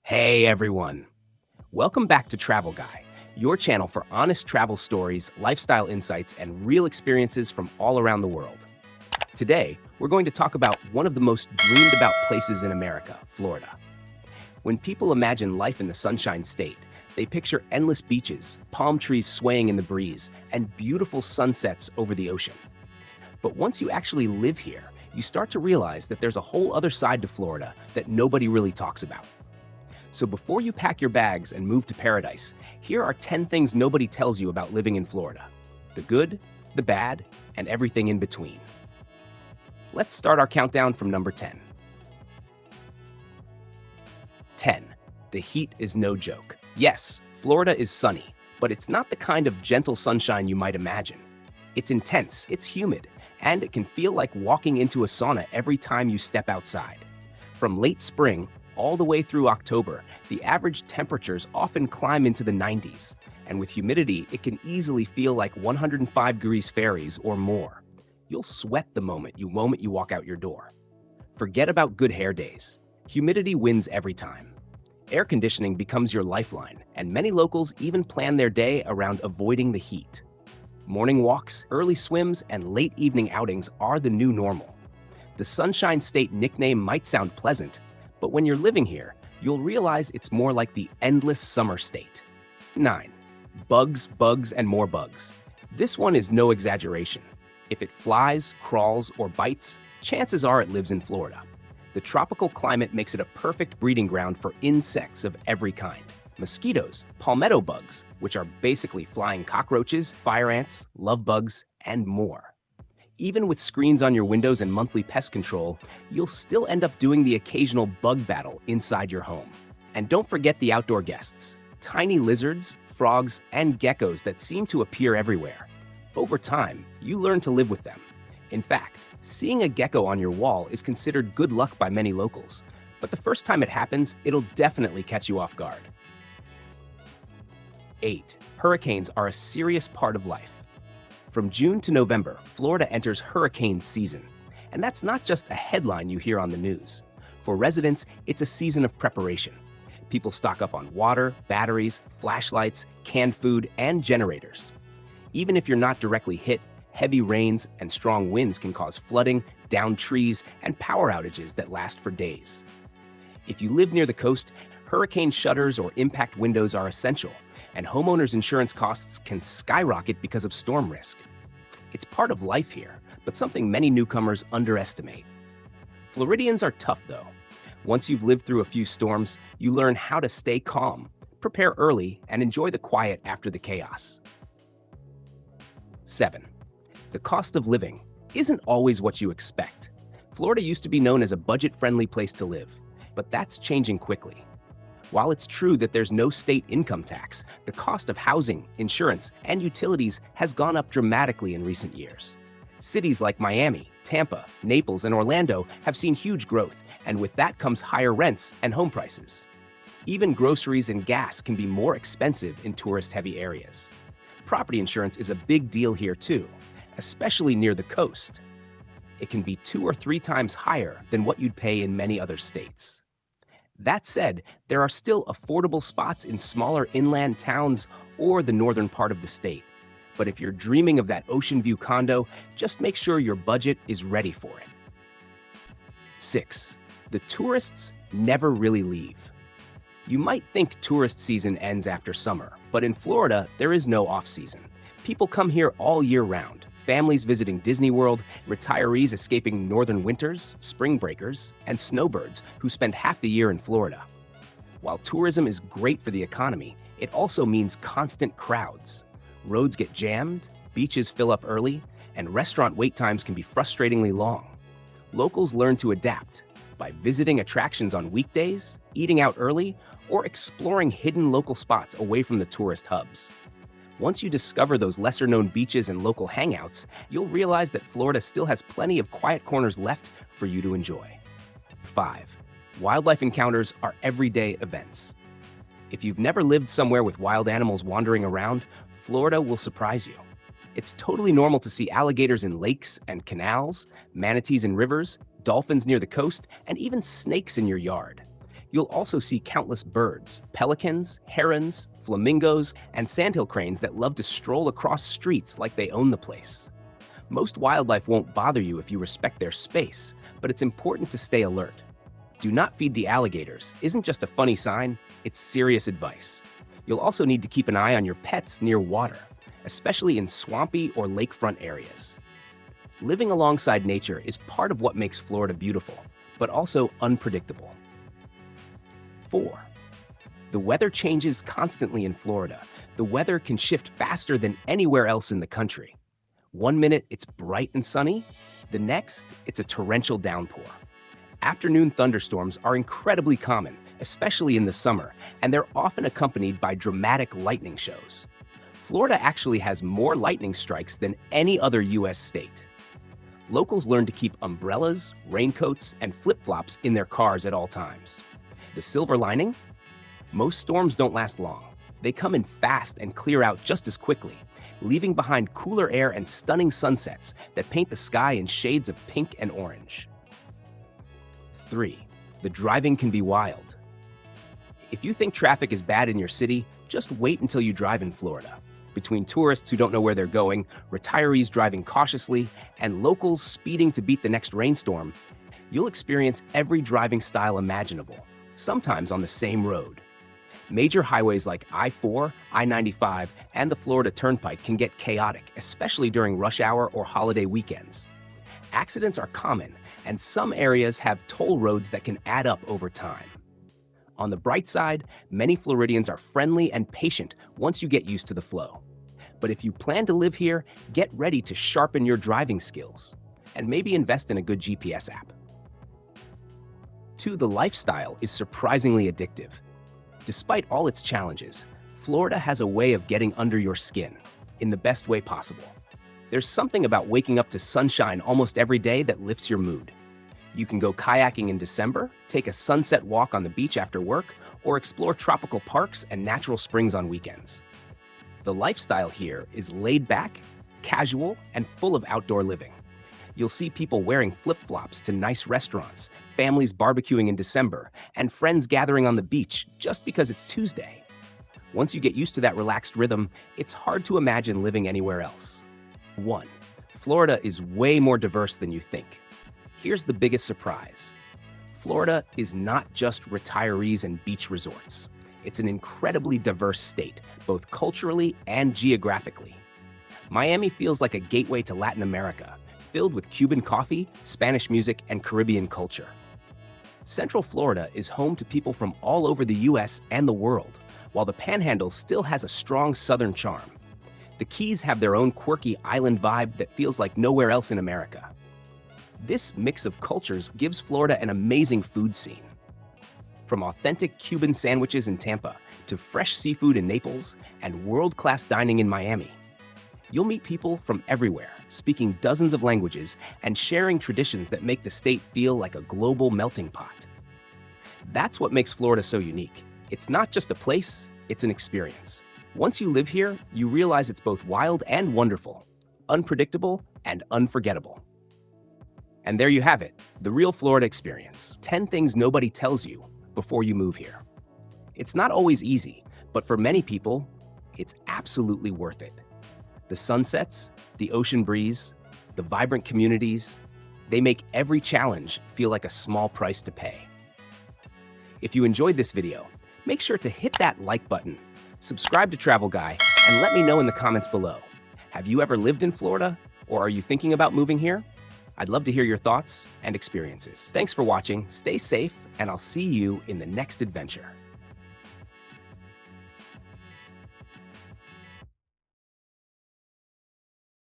Hey everyone! Welcome back to Travel Guy, your channel for honest travel stories, lifestyle insights, and real experiences from all around the world. Today, we're going to talk about one of the most dreamed about places in America, Florida. When people imagine life in the Sunshine State, they picture endless beaches, palm trees swaying in the breeze, and beautiful sunsets over the ocean. But once you actually live here, you start to realize that there's a whole other side to Florida that nobody really talks about. So before you pack your bags and move to paradise, here are 10 things nobody tells you about living in Florida. The good, the bad, and everything in between. Let's start our countdown from number 10. 10. The heat is no joke. Yes, Florida is sunny, but it's not the kind of gentle sunshine you might imagine. It's intense, it's humid, and it can feel like walking into a sauna every time you step outside. From late spring all the way through October, the average temperatures often climb into the 90s, and with humidity, it can easily feel like 105 degrees Fahrenheit or more. You'll sweat the moment you walk out your door. Forget about good hair days. Humidity wins every time. Air conditioning becomes your lifeline, and many locals even plan their day around avoiding the heat. Morning walks, early swims, and late evening outings are the new normal. The Sunshine State nickname might sound pleasant, but when you're living here, you'll realize it's more like the endless summer state. 9. Bugs, bugs, and more bugs. This one is no exaggeration. If it flies, crawls, or bites, chances are it lives in Florida. The tropical climate makes it a perfect breeding ground for insects of every kind. Mosquitoes, palmetto bugs, which are basically flying cockroaches, fire ants, love bugs, and more. Even with screens on your windows and monthly pest control, you'll still end up doing the occasional bug battle inside your home. And don't forget the outdoor guests, tiny lizards, frogs, and geckos that seem to appear everywhere. Over time, you learn to live with them. In fact, seeing a gecko on your wall is considered good luck by many locals, but the first time it happens, it'll definitely catch you off guard. 8. Hurricanes are a serious part of life. From June to November, Florida enters hurricane season. And that's not just a headline you hear on the news. For residents, it's a season of preparation. People stock up on water, batteries, flashlights, canned food, and generators. Even if you're not directly hit, heavy rains and strong winds can cause flooding, downed trees, and power outages that last for days. If you live near the coast, hurricane shutters or impact windows are essential, and homeowners' insurance costs can skyrocket because of storm risk. It's part of life here, but something many newcomers underestimate. Floridians are tough, though. Once you've lived through a few storms, you learn how to stay calm, prepare early, and enjoy the quiet after the chaos. 7. The cost of living isn't always what you expect. Florida used to be known as a budget-friendly place to live, but that's changing quickly. While it's true that there's no state income tax, the cost of housing, insurance, and utilities has gone up dramatically in recent years. Cities like Miami, Tampa, Naples, and Orlando have seen huge growth, and with that comes higher rents and home prices. Even groceries and gas can be more expensive in tourist-heavy areas. Property insurance is a big deal here too, especially near the coast. It can be 2 or 3 times higher than what you'd pay in many other states. That said, there are still affordable spots in smaller inland towns or the northern part of the state. But if you're dreaming of that ocean view condo, just make sure your budget is ready for it. 6. The tourists never really leave. You might think tourist season ends after summer, but in Florida, there is no off-season. People come here all year round. Families visiting Disney World, retirees escaping northern winters, spring breakers, and snowbirds who spend half the year in Florida. While tourism is great for the economy, it also means constant crowds. Roads get jammed, beaches fill up early, and restaurant wait times can be frustratingly long. Locals learn to adapt by visiting attractions on weekdays, eating out early, or exploring hidden local spots away from the tourist hubs. Once you discover those lesser-known beaches and local hangouts, you'll realize that Florida still has plenty of quiet corners left for you to enjoy. 5. Wildlife encounters are everyday events. If you've never lived somewhere with wild animals wandering around, Florida will surprise you. It's totally normal to see alligators in lakes and canals, manatees in rivers, dolphins near the coast, and even snakes in your yard. You'll also see countless birds, pelicans, herons, flamingos, and sandhill cranes that love to stroll across streets like they own the place. Most wildlife won't bother you if you respect their space, but it's important to stay alert. Do not feed the alligators isn't just a funny sign, it's serious advice. You'll also need to keep an eye on your pets near water, especially in swampy or lakefront areas. Living alongside nature is part of what makes Florida beautiful, but also unpredictable. 4. The weather changes constantly in Florida. The weather can shift faster than anywhere else in the country. One minute it's bright and sunny, the next it's a torrential downpour. Afternoon thunderstorms are incredibly common, especially in the summer, and they're often accompanied by dramatic lightning shows. Florida actually has more lightning strikes than any other U.S. state. Locals learn to keep umbrellas, raincoats, and flip-flops in their cars at all times. The silver lining? Most storms don't last long. They come in fast and clear out just as quickly, leaving behind cooler air and stunning sunsets that paint the sky in shades of pink and orange. 3. The driving can be wild. If you think traffic is bad in your city, just wait until you drive in Florida. Between tourists who don't know where they're going, retirees driving cautiously, and locals speeding to beat the next rainstorm, you'll experience every driving style imaginable, sometimes on the same road. Major highways like I-4, I-95, and the Florida Turnpike can get chaotic, especially during rush hour or holiday weekends. Accidents are common, and some areas have toll roads that can add up over time. On the bright side, many Floridians are friendly and patient once you get used to the flow. But if you plan to live here, get ready to sharpen your driving skills and maybe invest in a good GPS app. 2. The lifestyle is surprisingly addictive. Despite all its challenges, Florida has a way of getting under your skin in the best way possible. There's something about waking up to sunshine almost every day that lifts your mood. You can go kayaking in December, take a sunset walk on the beach after work, or explore tropical parks and natural springs on weekends. The lifestyle here is laid back, casual, and full of outdoor living. You'll see people wearing flip-flops to nice restaurants, families barbecuing in December, and friends gathering on the beach just because it's Tuesday. Once you get used to that relaxed rhythm, it's hard to imagine living anywhere else. 1. Florida is way more diverse than you think. Here's the biggest surprise. Florida is not just retirees and beach resorts. It's an incredibly diverse state, both culturally and geographically. Miami feels like a gateway to Latin America, filled with Cuban coffee, Spanish music, and Caribbean culture. Central Florida is home to people from all over the U.S. and the world, while the Panhandle still has a strong southern charm. The Keys have their own quirky island vibe that feels like nowhere else in America. This mix of cultures gives Florida an amazing food scene. From authentic Cuban sandwiches in Tampa to fresh seafood in Naples and world-class dining in Miami, you'll meet people from everywhere, speaking dozens of languages and sharing traditions that make the state feel like a global melting pot. That's what makes Florida so unique. It's not just a place, it's an experience. Once you live here, you realize it's both wild and wonderful, unpredictable and unforgettable. And there you have it, the real Florida experience. 10 things nobody tells you before you move here. It's not always easy, but for many people, it's absolutely worth it. The sunsets, the ocean breeze, the vibrant communities, they make every challenge feel like a small price to pay. If you enjoyed this video, make sure to hit that like button, subscribe to Travel Guy, and let me know in the comments below. Have you ever lived in Florida, or are you thinking about moving here? I'd love to hear your thoughts and experiences. Thanks for watching, stay safe, and I'll see you in the next adventure.